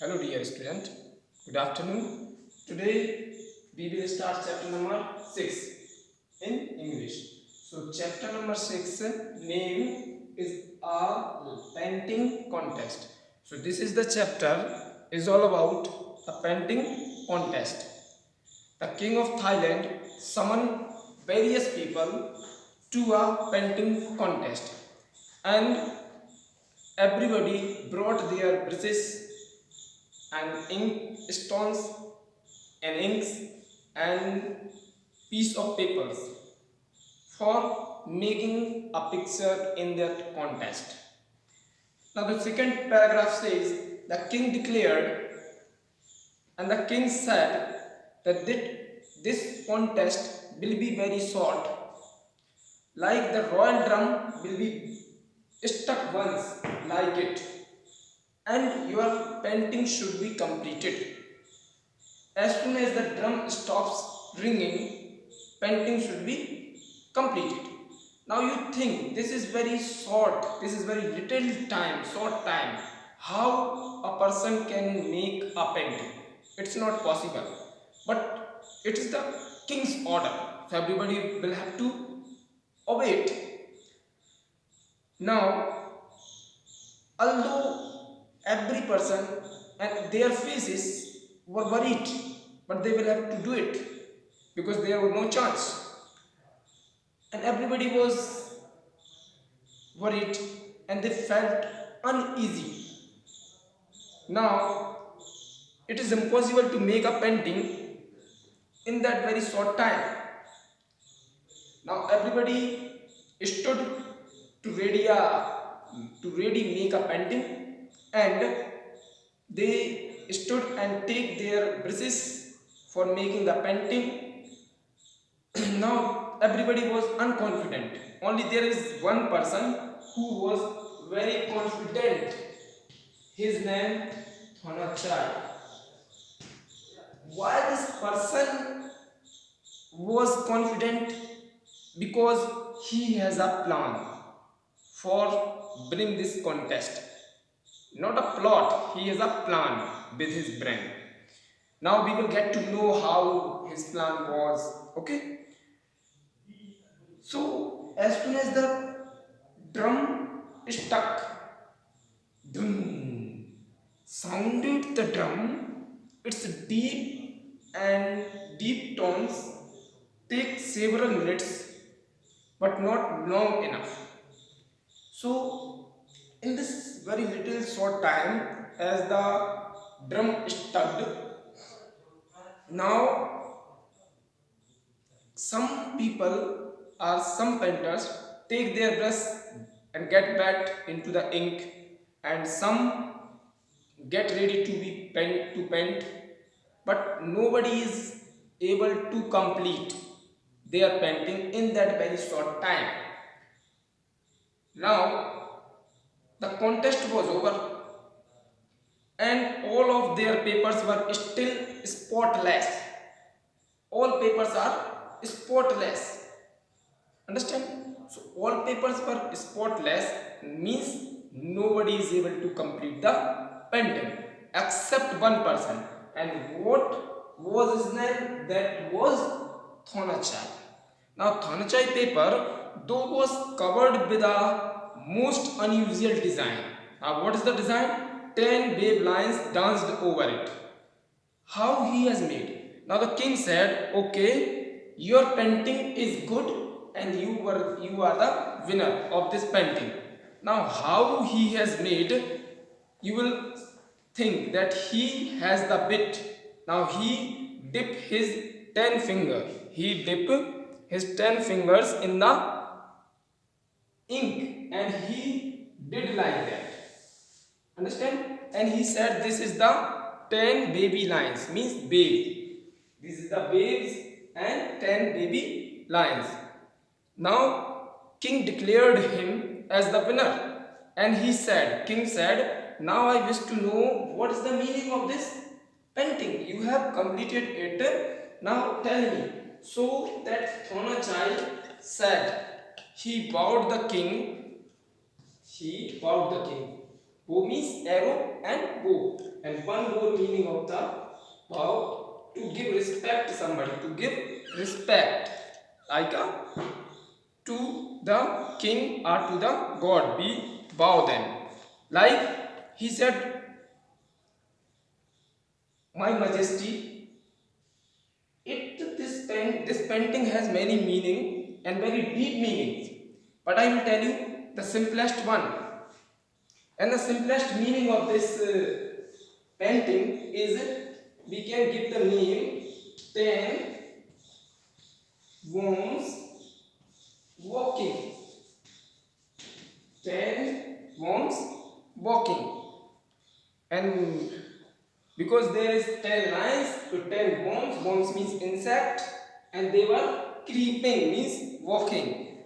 Hello dear student, good afternoon. Today we will start chapter number 6 in English. So chapter number 6 name is a painting contest. So this is the chapter is all about a painting contest. The king of Thailand summoned various people to a painting contest and everybody brought their brushes and ink stones and inks and piece of papers for making a picture in that contest. Now the second paragraph says the king declared and the king said that this contest will be very short, like the royal drum will be stuck once like it, and your painting should be completed. As soon as the drum stops ringing, painting should be completed. Now you think this is very short, this is very little time, short time. How a person can make a painting? It's not possible. But it is the king's order. So everybody will have to obey it. Now, although every person and their faces were worried, but they will have to do it because there was no chance, and everybody was worried and they felt uneasy. Now it is impossible to make a painting in that very short time. Now everybody stood to ready make a painting, and they stood and take their brushes for making the painting. Now everybody was unconfident. Only there is one person who was very confident. His name Thonachai. Why this person was confident? Because he has a plan for bring this contest. Not a plot, he has a plan with his brain. Now we will get to know how his plan was. Okay. So as soon as the drum stuck, dum, sounded the drum, its and deep tones take several minutes, but not long enough. So in this very little short time, as the drum stuck, now some people or some painters take their brush and get back into the ink, and some get ready to be paint, but nobody is able to complete their painting in that very short time. Now the contest was over and all of their papers were still spotless. All papers are spotless. Understand? So all papers were spotless means nobody is able to complete the painting except one person. And what was his name? That was Thonachai. Now Thonachai paper though was covered with a most unusual design. Now what is the design? 10 wave lines danced over it. How he has made? Now the king said, okay, your painting is good and you are the winner of this painting. Now how he has made, you will think that he has the bit. Now he dip his 10 finger. He dip his 10 fingers in the ink and he did like that. Understand? And he said this is the 10 baby lions, means babe. This is the babes and 10 baby lions. Now king declared him as the winner, and king said, now I wish to know what is the meaning of this painting. You have completed it. Now tell me. So that Thonachai said, he bowed the king. He bowed the king. Bow means arrow and bow. And one more meaning of the bow, to give respect to somebody, to give respect, like to the king or to the god, we bow them. Like he said, My Majesty, this painting has many meaning and very deep meanings, but I will tell you the simplest one. And the simplest meaning of this painting is, we can give the name 10 worms walking. 10 worms walking. And because there is 10 lines, so 10 worms, worms means insect, and they were creeping, means walking.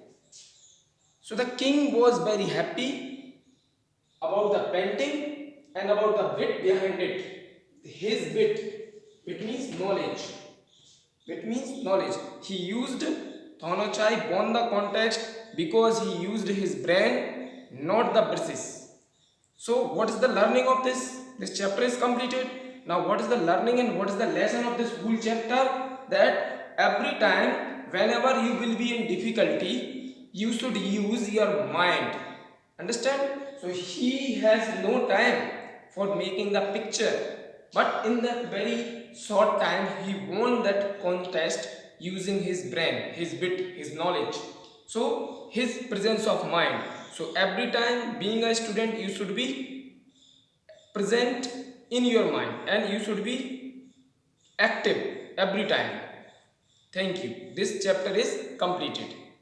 So the king was very happy about the painting and about the bit behind it. His bit means knowledge. Bit means knowledge. He used Thonochai won the contest because he used his brain, not the brushes. So what is the learning of this? This chapter is completed. Now what is the learning and what is the lesson of this whole chapter? That every time whenever you will be in difficulty, you should use your mind. Understand? So he has no time for making the picture. But in that very short time, he won that contest using his brain, his wit, his knowledge. So his presence of mind. So every time being a student, you should be present in your mind and you should be active every time. Thank you. This chapter is completed.